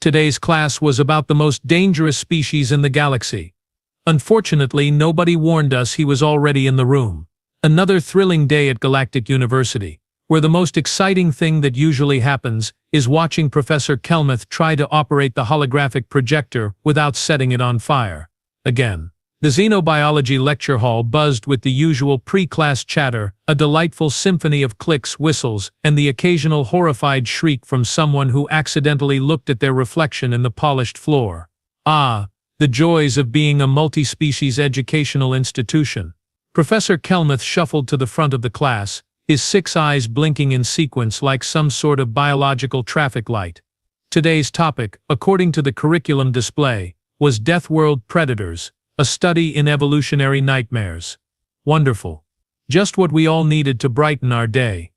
Today's class was about the most dangerous species in the galaxy. Unfortunately, nobody warned us he was already in the room. Another thrilling day at Galactic University, where the most exciting thing that usually happens is watching Professor Kelmuth try to operate the holographic projector without setting it on fire. Again. The xenobiology lecture hall buzzed with the usual pre-class chatter, a delightful symphony of clicks, whistles, and the occasional horrified shriek from someone who accidentally looked at their reflection in the polished floor. Ah, the joys of being a multi-species educational institution. Professor Kelmuth shuffled to the front of the class, his 6 eyes blinking in sequence like some sort of biological traffic light. Today's topic, according to the curriculum display, was Deathworld Predators, a study in evolutionary nightmares. Wonderful. Just what we all needed to brighten our day.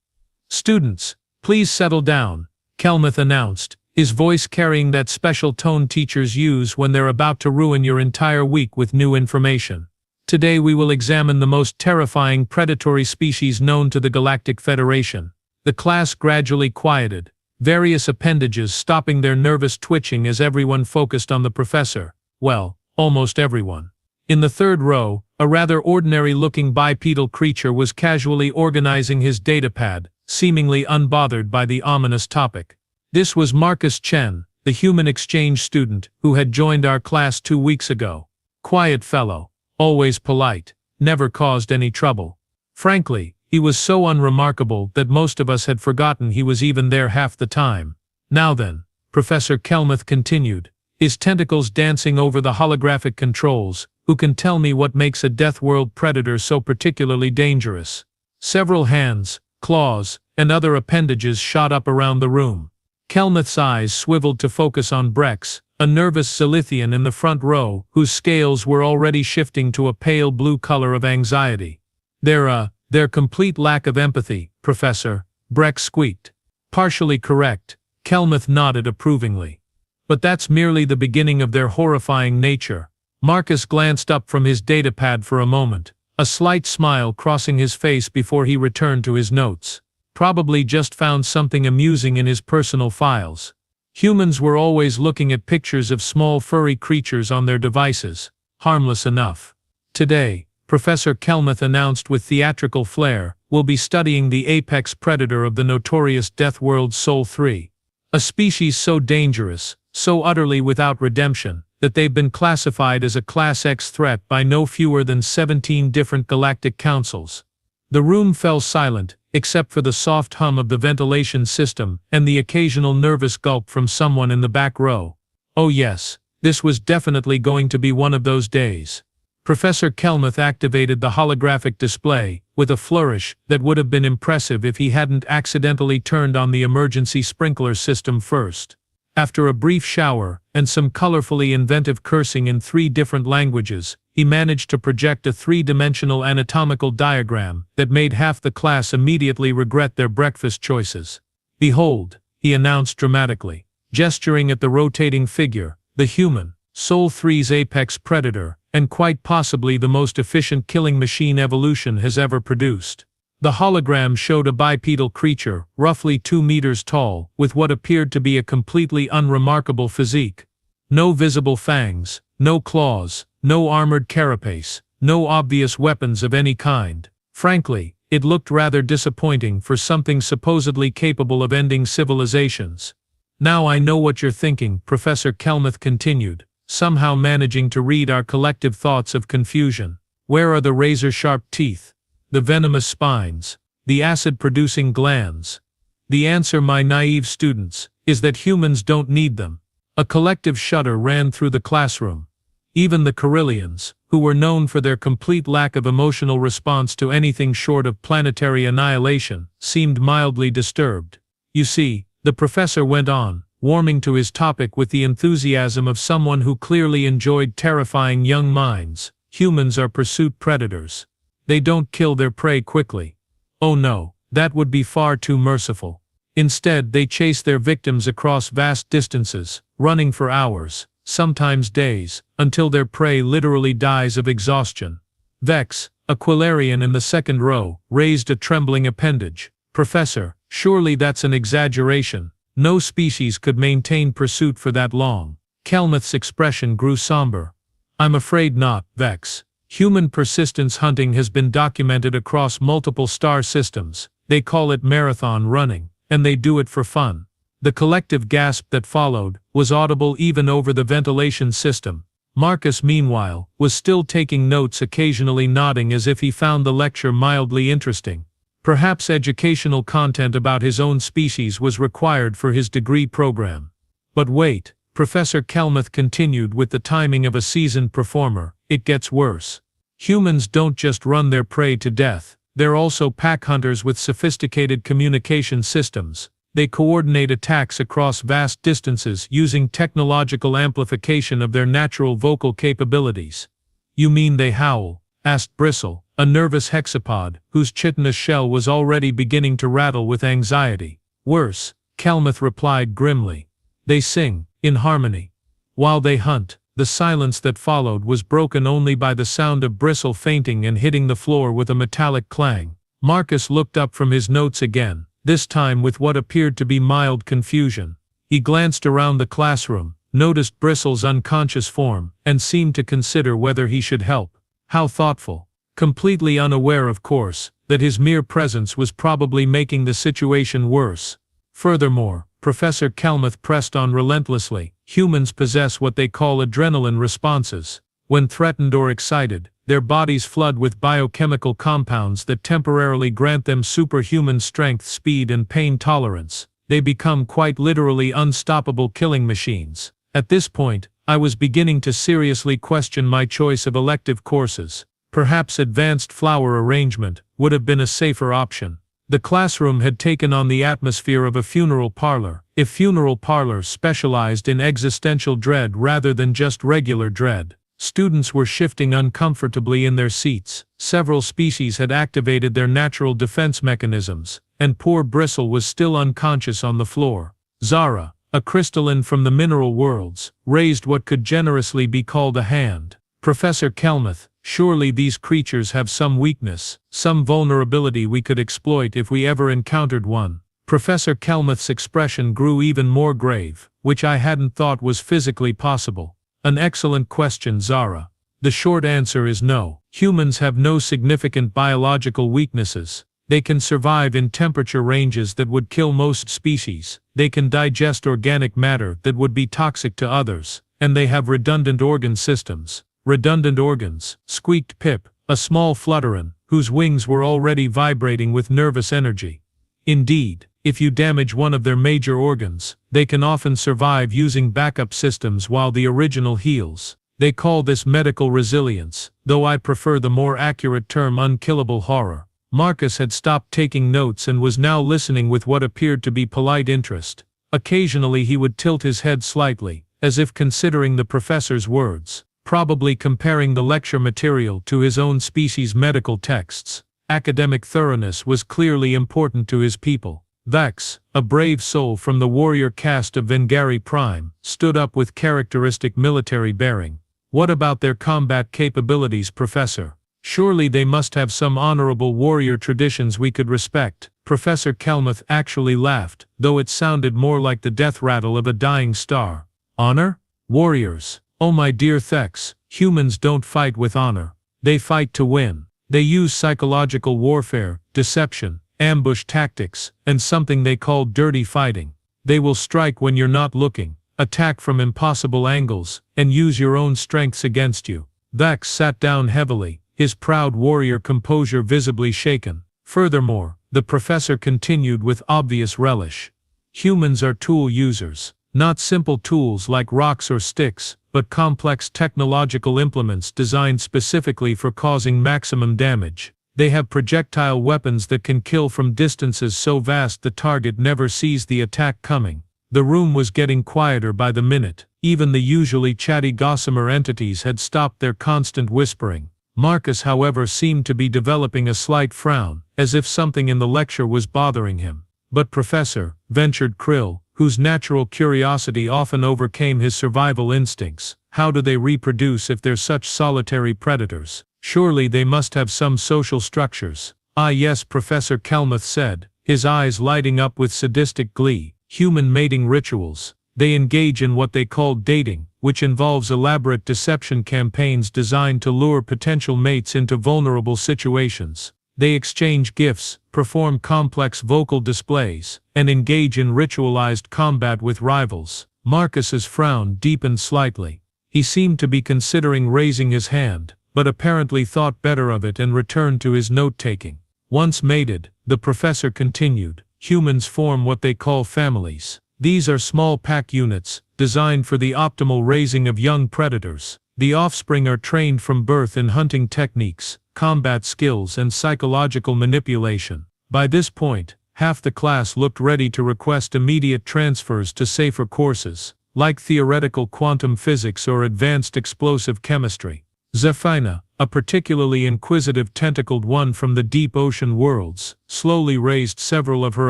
Students, please settle down, Kelmuth announced, his voice carrying that special tone teachers use when they're about to ruin your entire week with new information. Today we will examine the most terrifying predatory species known to the Galactic Federation. The class gradually quieted, various appendages stopping their nervous twitching as everyone focused on the professor. Well, almost everyone. In the third row, a rather ordinary-looking bipedal creature was casually organizing his datapad, seemingly unbothered by the ominous topic. This was Marcus Chen, the human exchange student who had joined our class 2 weeks ago. Quiet fellow, always polite, never caused any trouble. Frankly, he was so unremarkable that most of us had forgotten he was even there half the time. Now then, Professor Kelmuth continued, his tentacles dancing over the holographic controls, who can tell me what makes a Deathworld predator so particularly dangerous? Several hands, claws, and other appendages shot up around the room. Kelmuth's eyes swiveled to focus on Brex, a nervous Silithian in the front row, whose scales were already shifting to a pale blue color of anxiety. Their complete lack of empathy, Professor, Brex squeaked. Partially correct, Kelmuth nodded approvingly. But that's merely the beginning of their horrifying nature. Marcus glanced up from his datapad for a moment, a slight smile crossing his face before he returned to his notes. Probably just found something amusing in his personal files. Humans were always looking at pictures of small furry creatures on their devices. Harmless enough. Today, Professor Kelmuth announced with theatrical flair, we'll be studying the apex predator of the notorious Deathworld Sol 3. A species so dangerous, so utterly without redemption, that they've been classified as a Class X threat by no fewer than 17 different galactic councils. The room fell silent, except for the soft hum of the ventilation system and the occasional nervous gulp from someone in the back row. Oh yes, this was definitely going to be one of those days. Professor Kelmuth activated the holographic display, with a flourish that would have been impressive if he hadn't accidentally turned on the emergency sprinkler system first. After a brief shower, and some colorfully inventive cursing in 3 different languages, he managed to project a 3-dimensional anatomical diagram that made half the class immediately regret their breakfast choices. Behold, he announced dramatically, gesturing at the rotating figure, the human, Sol 3's apex predator, and quite possibly the most efficient killing machine evolution has ever produced. The hologram showed a bipedal creature, roughly 2 meters tall, with what appeared to be a completely unremarkable physique. No visible fangs, no claws, no armored carapace, no obvious weapons of any kind. Frankly, it looked rather disappointing for something supposedly capable of ending civilizations. Now I know what you're thinking, Professor Kelmuth continued, somehow managing to read our collective thoughts of confusion. Where are the razor-sharp teeth? The venomous spines? The acid-producing glands? The answer, my naive students, is that humans don't need them. A collective shudder ran through the classroom. Even the Carillions, who were known for their complete lack of emotional response to anything short of planetary annihilation, seemed mildly disturbed. You see, the professor went on, warming to his topic with the enthusiasm of someone who clearly enjoyed terrifying young minds, humans are pursuit predators. They don't kill their prey quickly. Oh no, that would be far too merciful. Instead, they chase their victims across vast distances, running for hours, sometimes days, until their prey literally dies of exhaustion. Vex, a Quilarian in the second row, raised a trembling appendage. Professor, surely that's an exaggeration. No species could maintain pursuit for that long. Kelmuth's expression grew somber. I'm afraid not, Vex. Human persistence hunting has been documented across multiple star systems. They call it marathon running, and they do it for fun. The collective gasp that followed was audible even over the ventilation system. Marcus, meanwhile, was still taking notes, occasionally nodding as if he found the lecture mildly interesting. Perhaps educational content about his own species was required for his degree program. But wait, Professor Kelmuth continued with the timing of a seasoned performer, it gets worse. Humans don't just run their prey to death, they're also pack hunters with sophisticated communication systems. They coordinate attacks across vast distances using technological amplification of their natural vocal capabilities. You mean they howl? Asked Bristle, a nervous hexapod, whose chitinous shell was already beginning to rattle with anxiety. Worse, Kelmuth replied grimly. They sing, in harmony. While they hunt, the silence that followed was broken only by the sound of Bristle fainting and hitting the floor with a metallic clang. Marcus looked up from his notes again, this time with what appeared to be mild confusion. He glanced around the classroom, noticed Bristle's unconscious form, and seemed to consider whether he should help. How thoughtful. Completely unaware, of course, that his mere presence was probably making the situation worse. Furthermore, Professor Kelmuth pressed on relentlessly. Humans possess what they call adrenaline responses. When threatened or excited, their bodies flood with biochemical compounds that temporarily grant them superhuman strength, speed, and pain tolerance. They become quite literally unstoppable killing machines. At this point, I was beginning to seriously question my choice of elective courses. Perhaps advanced flower arrangement would have been a safer option. The classroom had taken on the atmosphere of a funeral parlor, if funeral parlors specialized in existential dread rather than just regular dread. Students were shifting uncomfortably in their seats. Several species had activated their natural defense mechanisms, and poor Bristle was still unconscious on the floor. Zara, a crystalline from the mineral worlds, raised what could generously be called a hand. Professor Kelmuth, surely these creatures have some weakness, some vulnerability we could exploit if we ever encountered one. Professor Kelmuth's expression grew even more grave, which I hadn't thought was physically possible. An excellent question, Zara. The short answer is no. Humans have no significant biological weaknesses. They can survive in temperature ranges that would kill most species. They can digest organic matter that would be toxic to others. And they have redundant organ systems. Redundant organs, squeaked Pip, a small flutteran, whose wings were already vibrating with nervous energy. Indeed, if you damage one of their major organs, they can often survive using backup systems while the original heals. They call this medical resilience, though I prefer the more accurate term unkillable horror. Marcus had stopped taking notes and was now listening with what appeared to be polite interest. Occasionally he would tilt his head slightly, as if considering the professor's words. Probably comparing the lecture material to his own species' medical texts. Academic thoroughness was clearly important to his people. Vex, a brave soul from the warrior caste of Vengari Prime, stood up with characteristic military bearing. What about their combat capabilities, Professor? Surely they must have some honorable warrior traditions we could respect. Professor Kelmuth actually laughed, though it sounded more like the death rattle of a dying star. Honor? Warriors. Oh my dear Thex, humans don't fight with honor. They fight to win. They use psychological warfare, deception, ambush tactics, and something they call dirty fighting. They will strike when you're not looking, attack from impossible angles, and use your own strengths against you. Thex sat down heavily, his proud warrior composure visibly shaken. Furthermore, the professor continued with obvious relish. Humans are tool users. Not simple tools like rocks or sticks, but complex technological implements designed specifically for causing maximum damage. They have projectile weapons that can kill from distances so vast the target never sees the attack coming. The room was getting quieter by the minute. Even the usually chatty gossamer entities had stopped their constant whispering. Marcus, however, seemed to be developing a slight frown, as if something in the lecture was bothering him. But Professor, ventured Krill, whose natural curiosity often overcame his survival instincts, how do they reproduce if they're such solitary predators? Surely they must have some social structures. Ah yes, Professor Kelmuth said, his eyes lighting up with sadistic glee. human mating rituals. They engage in what they call dating, which involves elaborate deception campaigns designed to lure potential mates into vulnerable situations. They exchange gifts, perform complex vocal displays, and engage in ritualized combat with rivals. Marcus's frown deepened slightly. He seemed to be considering raising his hand, but apparently thought better of it and returned to his note-taking. Once mated, the professor continued, humans form what they call families. These are small pack units, designed for the optimal raising of young predators. The offspring are trained from birth in hunting techniques, combat skills, and psychological manipulation. By this point, half the class looked ready to request immediate transfers to safer courses, like theoretical quantum physics or advanced explosive chemistry. Zephina, a particularly inquisitive tentacled one from the deep ocean worlds, slowly raised several of her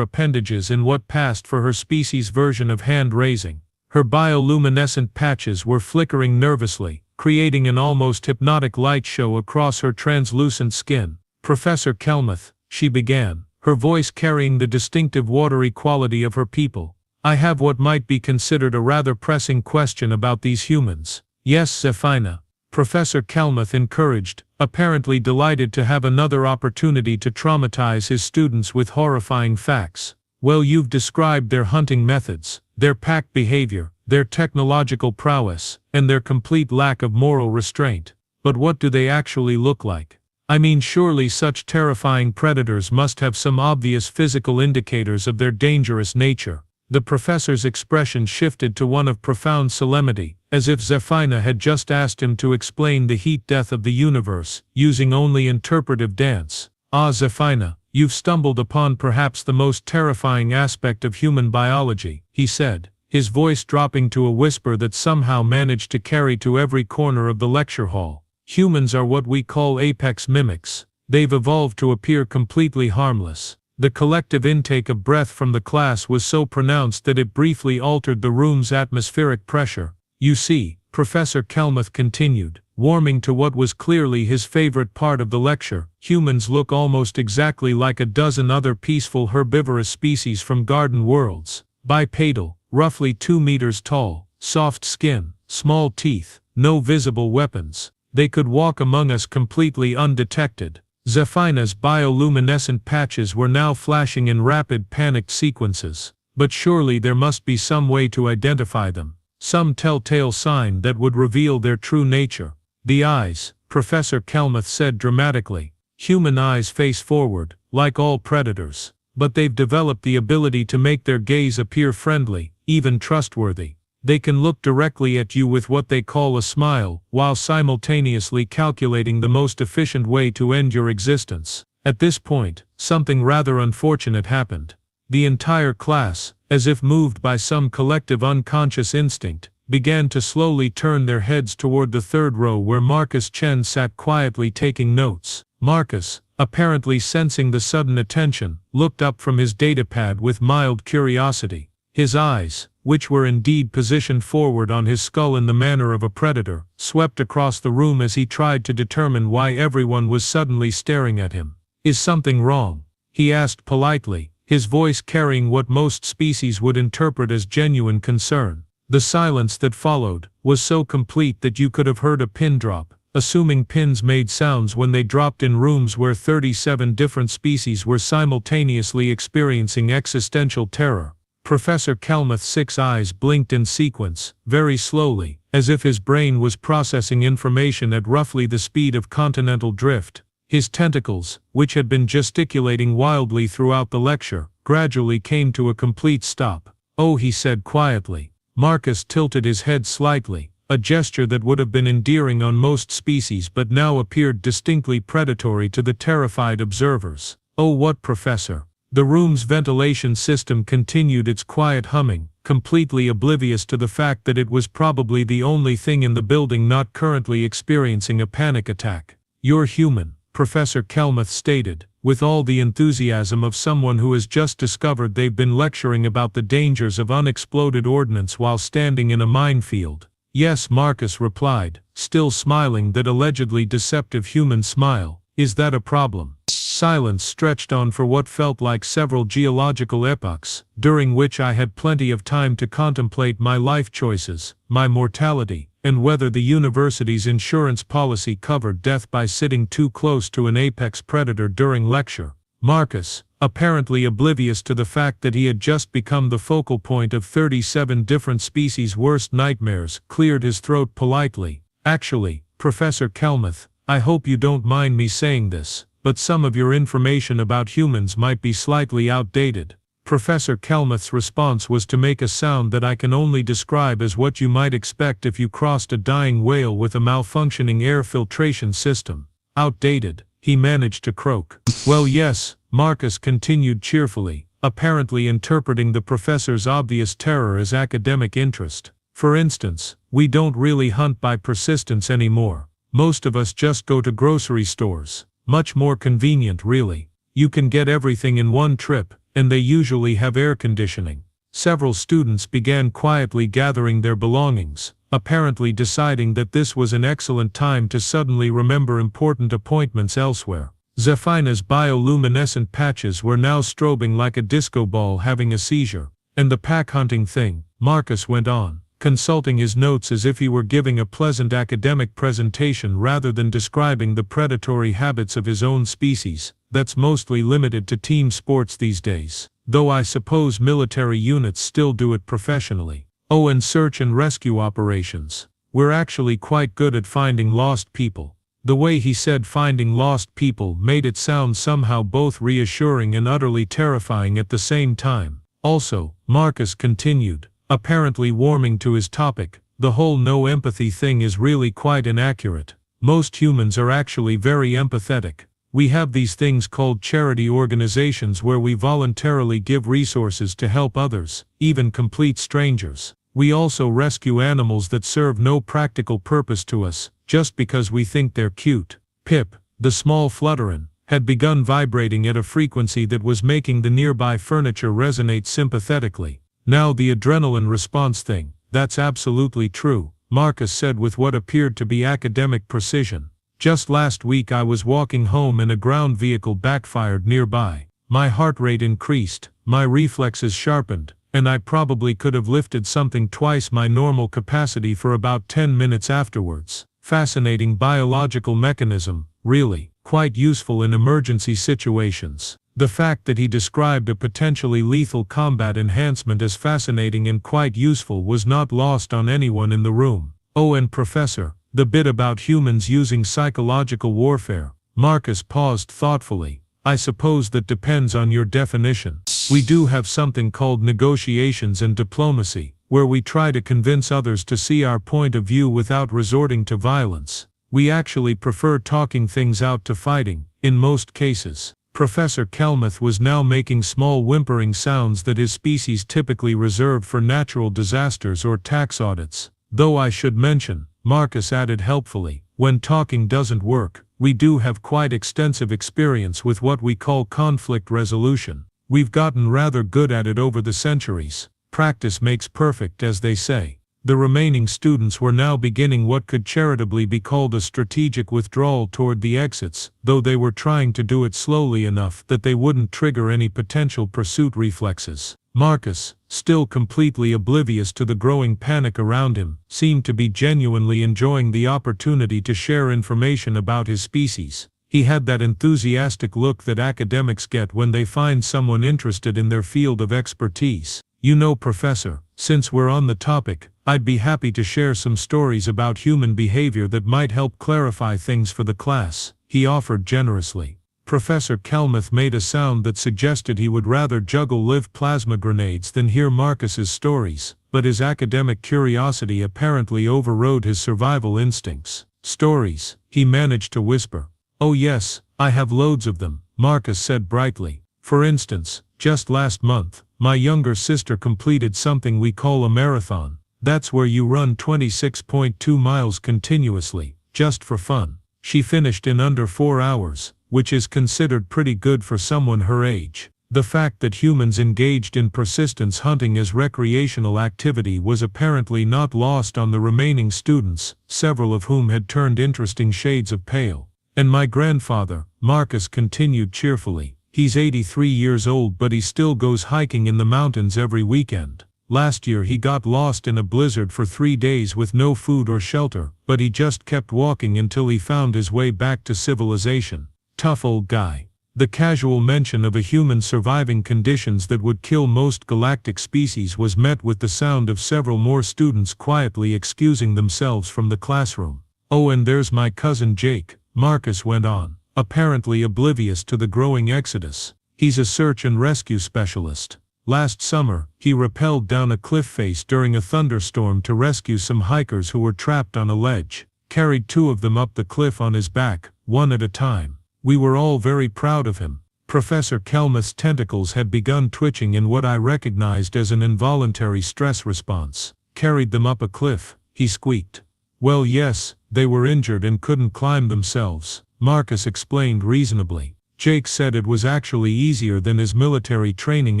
appendages in what passed for her species' version of hand-raising. Her bioluminescent patches were flickering nervously, creating an almost hypnotic light show across her translucent skin. "Professor Kelmuth," she began, her voice carrying the distinctive watery quality of her people, "I have what might be considered a rather pressing question about these humans." "Yes, Zephina," Professor Kelmuth encouraged, apparently delighted to have another opportunity to traumatize his students with horrifying facts. "Well, you've described their hunting methods, their pack behavior, their technological prowess, and their complete lack of moral restraint. But what do they actually look like? I mean, surely such terrifying predators must have some obvious physical indicators of their dangerous nature." The professor's expression shifted to one of profound solemnity, as if Zephina had just asked him to explain the heat death of the universe, using only interpretive dance. "Ah, Zephina, you've stumbled upon perhaps the most terrifying aspect of human biology," he said, his voice dropping to a whisper that somehow managed to carry to every corner of the lecture hall. "Humans are what we call apex mimics. They've evolved to appear completely harmless." The collective intake of breath from the class was so pronounced that it briefly altered the room's atmospheric pressure. "You see," Professor Kelmuth continued, warming to what was clearly his favorite part of the lecture, "humans look almost exactly like a dozen other peaceful herbivorous species from garden worlds. Bipedal, roughly 2 meters tall, soft skin, small teeth, no visible weapons. They could walk among us completely undetected." Zephina's bioluminescent patches were now flashing in rapid panicked sequences. "But surely there must be some way to identify them. Some telltale sign that would reveal their true nature." "The eyes," Professor Kelmuth said dramatically. "Human eyes face forward, like all predators. But they've developed the ability to make their gaze appear friendly, even trustworthy. They can look directly at you with what they call a smile, while simultaneously calculating the most efficient way to end your existence." At this point, something rather unfortunate happened. The entire class, as if moved by some collective unconscious instinct, began to slowly turn their heads toward the third row where Marcus Chen sat quietly taking notes. Marcus, apparently sensing the sudden attention, looked up from his datapad with mild curiosity. His eyes, which were indeed positioned forward on his skull in the manner of a predator, swept across the room as he tried to determine why everyone was suddenly staring at him. "Is something wrong?" he asked politely, his voice carrying what most species would interpret as genuine concern. The silence that followed was so complete that you could have heard a pin drop, assuming pins made sounds when they dropped in rooms where 37 different species were simultaneously experiencing existential terror. Professor Kelmuth's 6 eyes blinked in sequence, very slowly, as if his brain was processing information at roughly the speed of continental drift. His tentacles, which had been gesticulating wildly throughout the lecture, gradually came to a complete stop. "Oh," he said quietly. Marcus tilted his head slightly, a gesture that would have been endearing on most species but now appeared distinctly predatory to the terrified observers. "Oh, what, Professor?" The room's ventilation system continued its quiet humming, completely oblivious to the fact that it was probably the only thing in the building not currently experiencing a panic attack. "You're human," Professor Kelmuth stated, with all the enthusiasm of someone who has just discovered they've been lecturing about the dangers of unexploded ordnance while standing in a minefield. "Yes," Marcus replied, still smiling that allegedly deceptive human smile. "Is that a problem?" Silence stretched on for what felt like several geological epochs, during which I had plenty of time to contemplate my life choices, my mortality, and whether the university's insurance policy covered death by sitting too close to an apex predator during lecture. Marcus, apparently oblivious to the fact that he had just become the focal point of 37 different species' worst nightmares, cleared his throat politely. Actually, Professor Kelmuth, I hope you don't mind me saying this, but some of your information about humans might be slightly outdated. Professor Kelmuth's response was to make a sound that I can only describe as what you might expect if you crossed a dying whale with a malfunctioning air filtration system. Outdated, he managed to croak. Well, yes, Marcus continued cheerfully, apparently interpreting the professor's obvious terror as academic interest. For instance, we don't really hunt by persistence anymore. Most of us just go to grocery stores. Much more convenient, really. You can get everything in one trip, and they usually have air conditioning. Several students began quietly gathering their belongings, apparently deciding that this was an excellent time to suddenly remember important appointments elsewhere. Zephina's bioluminescent patches were now strobing like a disco ball having a seizure. And the pack hunting thing, Marcus went on, consulting his notes as if he were giving a pleasant academic presentation rather than describing the predatory habits of his own species. That's mostly limited to team sports these days, though I suppose military units still do it professionally. Oh, and search and rescue operations. We're actually quite good at finding lost people. The way he said finding lost people made it sound somehow both reassuring and utterly terrifying at the same time. Also, Marcus continued, apparently warming to his topic, the whole no empathy thing is really quite inaccurate. Most humans are actually very empathetic. We have these things called charity organizations where we voluntarily give resources to help others, even complete strangers. We also rescue animals that serve no practical purpose to us, just because we think they're cute. Pip, the small flutterin, had begun vibrating at a frequency that was making the nearby furniture resonate sympathetically. Now the adrenaline response thing, that's absolutely true, Marcus said with what appeared to be academic precision. Just last week I was walking home and a ground vehicle backfired nearby. My heart rate increased, my reflexes sharpened, and I probably could have lifted something twice my normal capacity for about 10 minutes afterwards. Fascinating biological mechanism, really, quite useful in emergency situations. The fact that he described a potentially lethal combat enhancement as fascinating and quite useful was not lost on anyone in the room. Oh, and Professor, the bit about humans using psychological warfare. Marcus paused thoughtfully. I suppose that depends on your definition. We do have something called negotiations and diplomacy, where we try to convince others to see our point of view without resorting to violence. We actually prefer talking things out to fighting, in most cases. Professor Kelmuth was now making small whimpering sounds that his species typically reserved for natural disasters or tax audits. Though I should mention, Marcus added helpfully, when talking doesn't work, we do have quite extensive experience with what we call conflict resolution. We've gotten rather good at it over the centuries. Practice makes perfect, as they say. The remaining students were now beginning what could charitably be called a strategic withdrawal toward the exits, though they were trying to do it slowly enough that they wouldn't trigger any potential pursuit reflexes. Marcus, still completely oblivious to the growing panic around him, seemed to be genuinely enjoying the opportunity to share information about his species. He had that enthusiastic look that academics get when they find someone interested in their field of expertise. You know, Professor, since we're on the topic, I'd be happy to share some stories about human behavior that might help clarify things for the class, he offered generously. Professor Kelmuth made a sound that suggested he would rather juggle live plasma grenades than hear Marcus's stories, but his academic curiosity apparently overrode his survival instincts. Stories, he managed to whisper. Oh yes, I have loads of them, Marcus said brightly. For instance, just last month, my younger sister completed something we call a marathon. That's where you run 26.2 miles continuously, just for fun. She finished in under 4 hours, which is considered pretty good for someone her age. The fact that humans engaged in persistence hunting as recreational activity was apparently not lost on the remaining students, several of whom had turned interesting shades of pale. And my grandfather, Marcus continued cheerfully. He's 83 years old but he still goes hiking in the mountains every weekend. Last year he got lost in a blizzard for 3 days with no food or shelter, but he just kept walking until he found his way back to civilization. Tough old guy. The casual mention of a human surviving conditions that would kill most galactic species was met with the sound of several more students quietly excusing themselves from the classroom. Oh, and there's my cousin Jake, Marcus went on, apparently oblivious to the growing exodus. He's a search and rescue specialist. Last summer, he rappelled down a cliff face during a thunderstorm to rescue some hikers who were trapped on a ledge, carried 2 of them up the cliff on his back, one at a time. We were all very proud of him. Professor Kelmuth's tentacles had begun twitching in what I recognized as an involuntary stress response. Carried them up a cliff, he squeaked. Well, yes, they were injured and couldn't climb themselves, Marcus explained reasonably. Jake said it was actually easier than his military training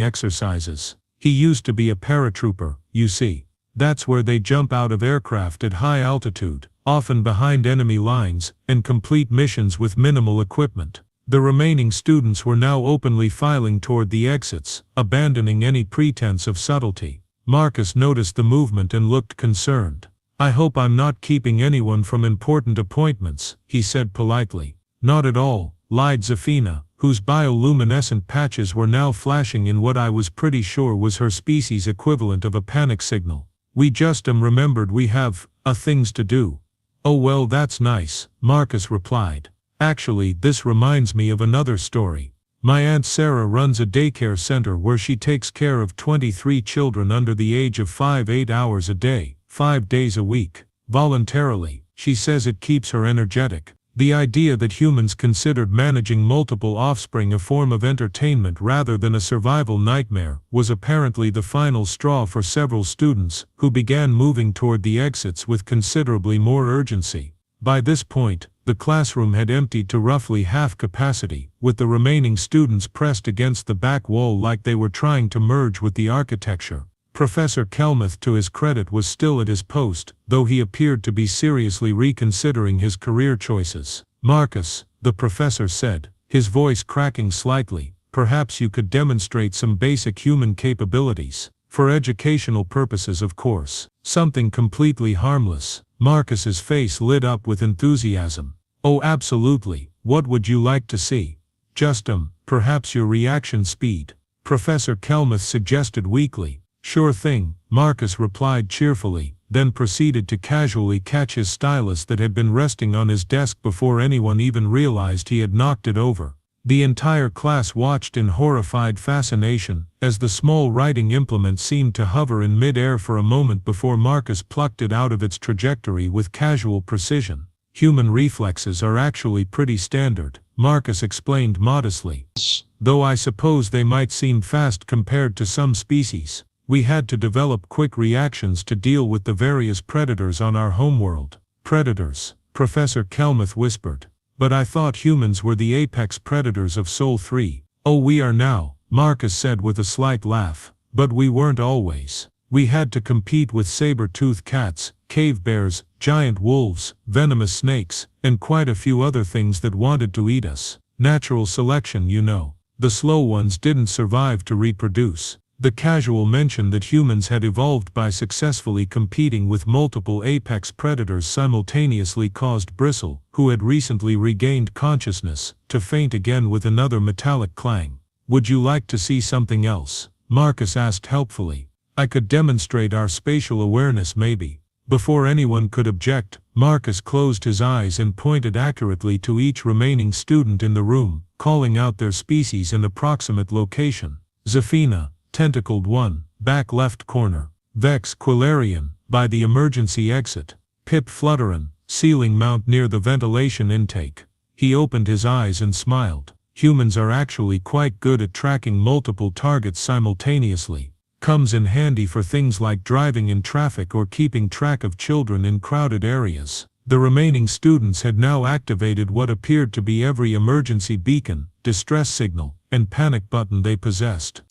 exercises. He used to be a paratrooper, you see. That's where they jump out of aircraft at high altitude, often behind enemy lines, and complete missions with minimal equipment. The remaining students were now openly filing toward the exits, abandoning any pretense of subtlety. Marcus noticed the movement and looked concerned. I hope I'm not keeping anyone from important appointments, he said politely. Not at all, lied Zafina, whose bioluminescent patches were now flashing in what I was pretty sure was her species' equivalent of a panic signal. We just remembered we have things to do. Oh well, that's nice, Marcus replied. Actually, this reminds me of another story. My Aunt Sarah runs a daycare center where she takes care of 23 children under the age of 5 8 hours a day, 5 days a week. Voluntarily, she says it keeps her energetic. The idea that humans considered managing multiple offspring a form of entertainment rather than a survival nightmare was apparently the final straw for several students, who began moving toward the exits with considerably more urgency. By this point, the classroom had emptied to roughly half capacity, with the remaining students pressed against the back wall like they were trying to merge with the architecture. Professor Kelmuth, to his credit, was still at his post, though he appeared to be seriously reconsidering his career choices. Marcus, the professor said, his voice cracking slightly, perhaps you could demonstrate some basic human capabilities. For educational purposes, of course. Something completely harmless. Marcus's face lit up with enthusiasm. Oh, absolutely. What would you like to see? Just perhaps your reaction speed. Professor Kelmuth suggested weakly. Sure thing, Marcus replied cheerfully, then proceeded to casually catch his stylus that had been resting on his desk before anyone even realized he had knocked it over. The entire class watched in horrified fascination, as the small writing implement seemed to hover in mid-air for a moment before Marcus plucked it out of its trajectory with casual precision. Human reflexes are actually pretty standard, Marcus explained modestly. Though I suppose they might seem fast compared to some species. We had to develop quick reactions to deal with the various predators on our homeworld. Predators, Professor Kelmuth whispered. But I thought humans were the apex predators of Sol 3. Oh, we are now, Marcus said with a slight laugh. But we weren't always. We had to compete with saber-toothed cats, cave bears, giant wolves, venomous snakes, and quite a few other things that wanted to eat us. Natural selection, you know. The slow ones didn't survive to reproduce. The casual mention that humans had evolved by successfully competing with multiple apex predators simultaneously caused Bristle, who had recently regained consciousness, to faint again with another metallic clang. Would you like to see something else? Marcus asked helpfully. I could demonstrate our spatial awareness maybe. Before anyone could object, Marcus closed his eyes and pointed accurately to each remaining student in the room, calling out their species and approximate location. Zafina, Tentacled 1, back left corner. Vex Quilarian, by the emergency exit. Pip Flutterin, ceiling mount near the ventilation intake. He opened his eyes and smiled. Humans are actually quite good at tracking multiple targets simultaneously. Comes in handy for things like driving in traffic or keeping track of children in crowded areas. The remaining students had now activated what appeared to be every emergency beacon, distress signal, and panic button they possessed.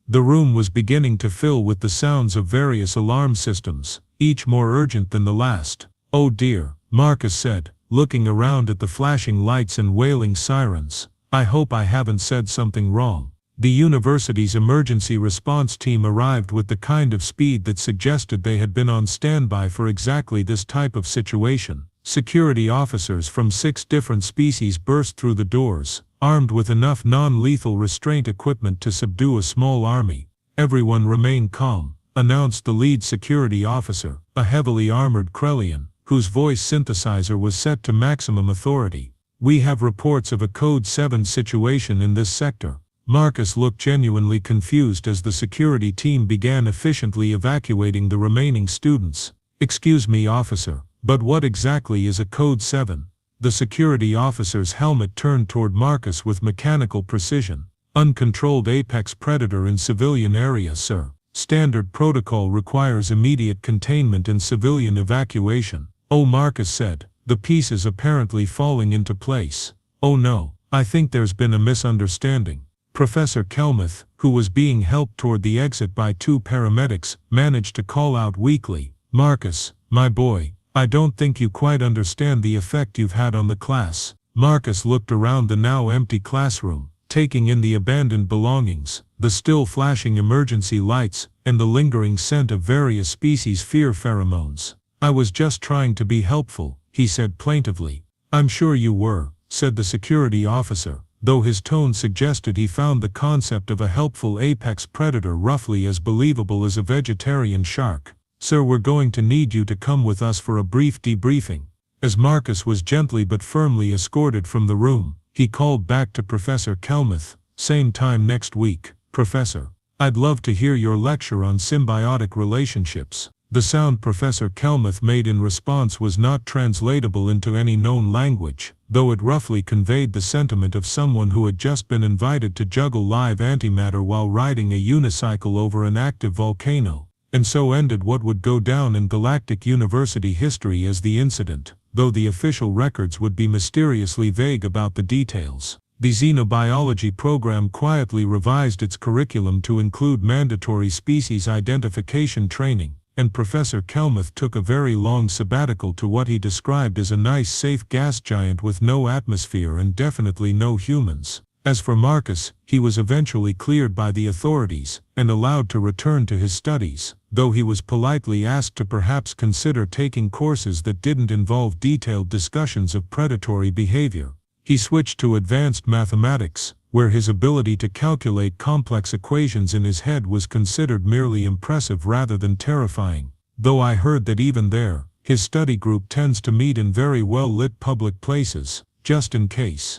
The room was beginning to fill with the sounds of various alarm systems, each more urgent than the last. Oh dear, Marcus said, looking around at the flashing lights and wailing sirens. I hope I haven't said something wrong. The university's emergency response team arrived with the kind of speed that suggested they had been on standby for exactly this type of situation. Security officers from 6 different species burst through the doors, armed with enough non-lethal restraint equipment to subdue a small army. "Everyone remain calm," announced the lead security officer, a heavily armored Krellian, whose voice synthesizer was set to maximum authority. "We have reports of a Code 7 situation in this sector." Marcus looked genuinely confused as the security team began efficiently evacuating the remaining students. "Excuse me, officer, but what exactly is a Code 7? The security officer's helmet turned toward Marcus with mechanical precision. "Uncontrolled apex predator in civilian area, sir. Standard protocol requires immediate containment and civilian evacuation." "Oh," Marcus said, the pieces apparently falling into place. "Oh no, I think there's been a misunderstanding." Professor Kelmuth, who was being helped toward the exit by 2 paramedics, managed to call out weakly, "Marcus, my boy, I don't think you quite understand the effect you've had on the class." Marcus looked around the now empty classroom, taking in the abandoned belongings, the still flashing emergency lights, and the lingering scent of various species fear pheromones. "I was just trying to be helpful," he said plaintively. "I'm sure you were," said the security officer, though his tone suggested he found the concept of a helpful apex predator roughly as believable as a vegetarian shark. "Sir, we're going to need you to come with us for a brief debriefing." As Marcus was gently but firmly escorted from the room, he called back to Professor Kelmuth, "Same time next week, Professor. I'd love to hear your lecture on symbiotic relationships." The sound Professor Kelmuth made in response was not translatable into any known language, though it roughly conveyed the sentiment of someone who had just been invited to juggle live antimatter while riding a unicycle over an active volcano. And so ended what would go down in Galactic University history as the incident, though the official records would be mysteriously vague about the details. The xenobiology program quietly revised its curriculum to include mandatory species identification training, and Professor Kelmuth took a very long sabbatical to what he described as a nice safe gas giant with no atmosphere and definitely no humans. As for Marcus, he was eventually cleared by the authorities, and allowed to return to his studies, though he was politely asked to perhaps consider taking courses that didn't involve detailed discussions of predatory behavior. He switched to advanced mathematics, where his ability to calculate complex equations in his head was considered merely impressive rather than terrifying, though I heard that even there, his study group tends to meet in very well-lit public places, just in case.